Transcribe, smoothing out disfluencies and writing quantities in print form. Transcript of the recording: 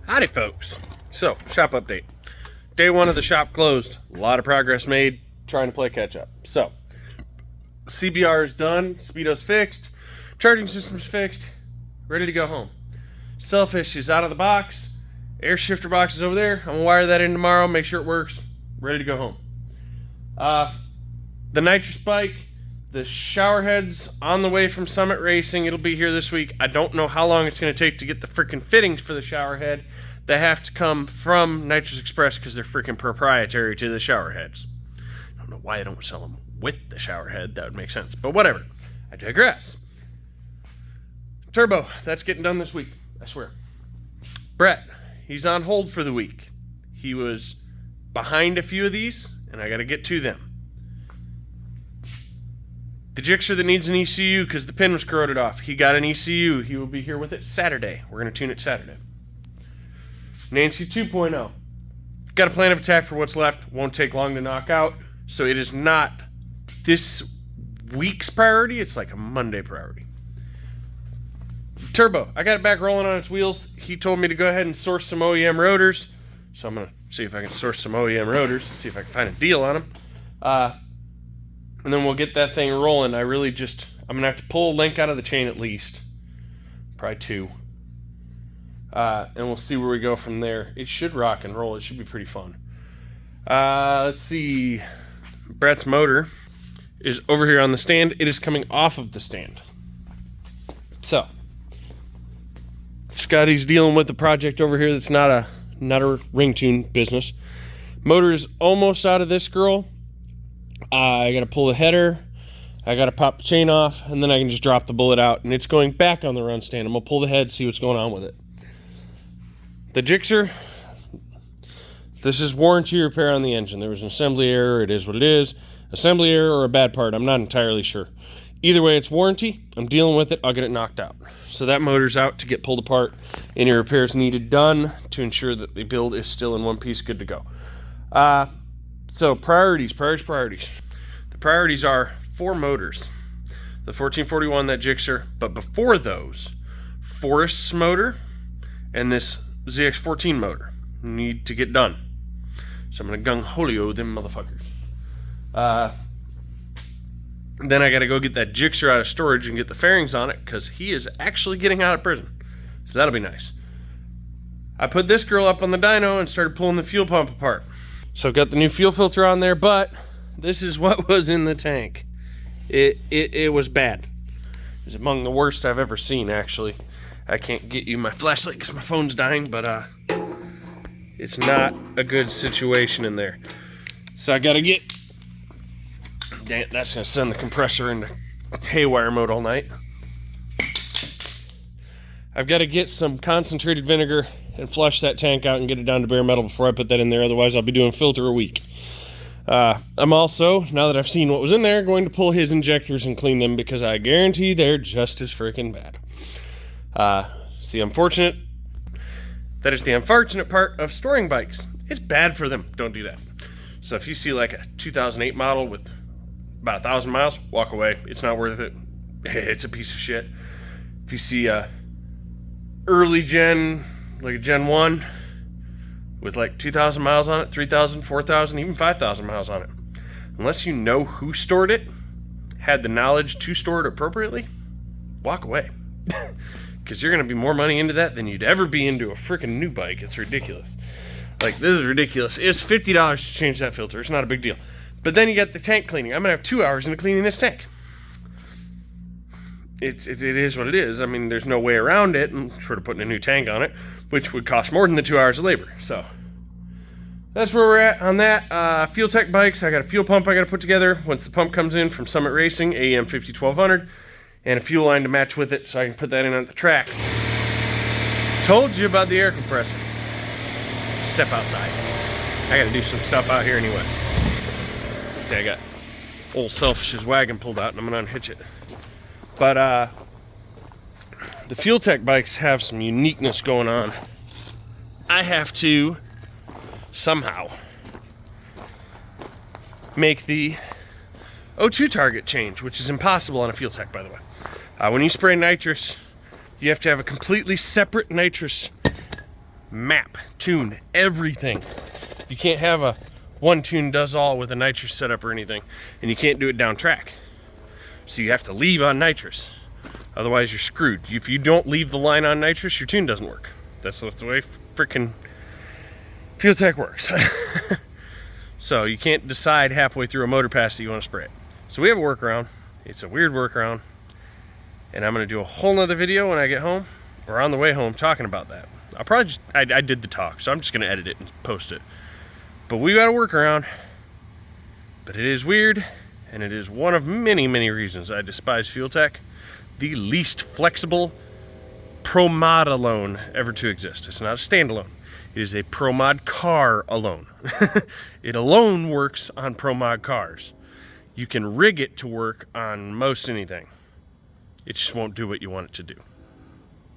Howdy, folks. So, shop update. Day one of the shop closed. A lot of progress made trying to play catch up. So, CBR is done. Speedo's fixed. Charging system's fixed. Ready to go home. Selfish is out of the box. Air shifter box is over there. I'm going to wire that in tomorrow. Make sure it works. Ready to go home. The nitrous bike. The shower head's on the way from Summit Racing. It'll be here this week. I don't know how long it's going to take to get the freaking fittings for the shower head. They have to come from Nitrous Express because they're freaking proprietary to the shower heads. I don't know why I don't sell them with the shower head. That would make sense. But whatever. I digress. Turbo, that's getting done this week. I swear. Brett, he's on hold for the week. He was behind a few of these, and I got to get to them. The Gixxer that needs an ECU because the pin was corroded off. He got an ECU. He will be here with it Saturday. We're going to tune it Saturday. Nancy 2.0. Got a plan of attack for what's left. Won't take long to knock out. So it is not this week's priority. It's like a Monday priority. Turbo. I got it back rolling on its wheels. He told me to go ahead and source some OEM rotors. So I'm going to see if I can source some OEM rotors. See if I can find a deal on them. And then we'll get that thing rolling. I'm going to have to pull a link out of the chain at least. Probably two. And we'll see where we go from there. It should rock and roll. It should be pretty fun. Let's see. Brett's motor is over here on the stand. It is coming off of the stand. So, Scotty's dealing with the project over here that's not a ring tune business. Motor is almost out of this girl. I got to pull the header, I got to pop the chain off, and then I can just drop the bullet out, and it's going back on the run stand. I'm going to pull the head, see what's going on with it. The Gixxer, this is warranty repair on the engine. There was an assembly error. It is what it is. Assembly error or a bad part, I'm not entirely sure. Either way, it's warranty. I'm dealing with it. I'll get it knocked out. So that motor's out to get pulled apart. Any repairs needed done to ensure that the build is still in one piece, good to go. So priorities. The priorities are 4 motors. The 1441, that Gixxer, but before those, Forest's motor and this ZX14 motor need to get done. So I'm going to gung-holio them motherfuckers. Then I got to go get that Gixxer out of storage and get the fairings on it because he is actually getting out of prison. So that'll be nice. I put this girl up on the dyno and started pulling the fuel pump apart. So I've got the new fuel filter on there, but this is what was in the tank. It was bad. It was among the worst I've ever seen, actually. I can't get you my flashlight because my phone's dying, but it's not a good situation in there. So I gotta get... Dang it, that's gonna send the compressor into haywire mode all night. I've got to get some concentrated vinegar and flush that tank out and get it down to bare metal before I put that in there. Otherwise, I'll be doing filter a week. I'm also, now that I've seen what was in there, going to pull his injectors and clean them because I guarantee they're just as freaking bad. That is the unfortunate part of storing bikes. It's bad for them. Don't do that. So if you see like a 2008 model with about 1,000 miles, walk away. It's not worth it. It's a piece of shit. If you see early gen, like a Gen 1 with like 2,000 miles on it, 3,000, 4,000, even 5,000 miles on it. Unless you know who stored it, had the knowledge to store it appropriately, walk away. Because you're going to be more money into that than you'd ever be into a freaking new bike. It's ridiculous. Like, this is ridiculous. It's $50 to change that filter. It's not a big deal. But then you got the tank cleaning. I'm going to have 2 hours into cleaning this tank. It is what it is. I mean, there's no way around it, short of putting a new tank on it, which would cost more than the 2 hours of labor. So that's where we're at on that. Fuel Tech bikes, I got a fuel pump I got to put together once the pump comes in from Summit Racing, AEM 51200, and a fuel line to match with it so I can put that in on the track. Told you about the air compressor. Step outside. I got to do some stuff out here anyway. See, I got old Selfish's wagon pulled out and I'm going to unhitch it. But the Fuel Tech bikes have some uniqueness going on. I have to somehow make the O2 target change, which is impossible on a Fuel Tech, by the way. When you spray nitrous, you have to have a completely separate nitrous map, tune, everything. You can't have a one tune does all with a nitrous setup or anything, and you can't do it down track. So you have to leave on nitrous. Otherwise you're screwed. If you don't leave the line on nitrous, your tune doesn't work. That's the way freaking Fuel Tech works. So you can't decide halfway through a motor pass that you want to spray it. So we have a workaround. It's a weird workaround. And I'm going to do a whole nother video when I get home, or on the way home, talking about that. I'll probably just, I did the talk, so I'm just going to edit it and post it. But we got a workaround. But it is weird, and it is one of many, many reasons I despise Fuel Tech. The least flexible Pro Mod alone ever to exist. It's not a standalone. It is a Pro Mod car alone. It alone works on Pro Mod cars. You can rig it to work on most anything. It just won't do what you want it to do.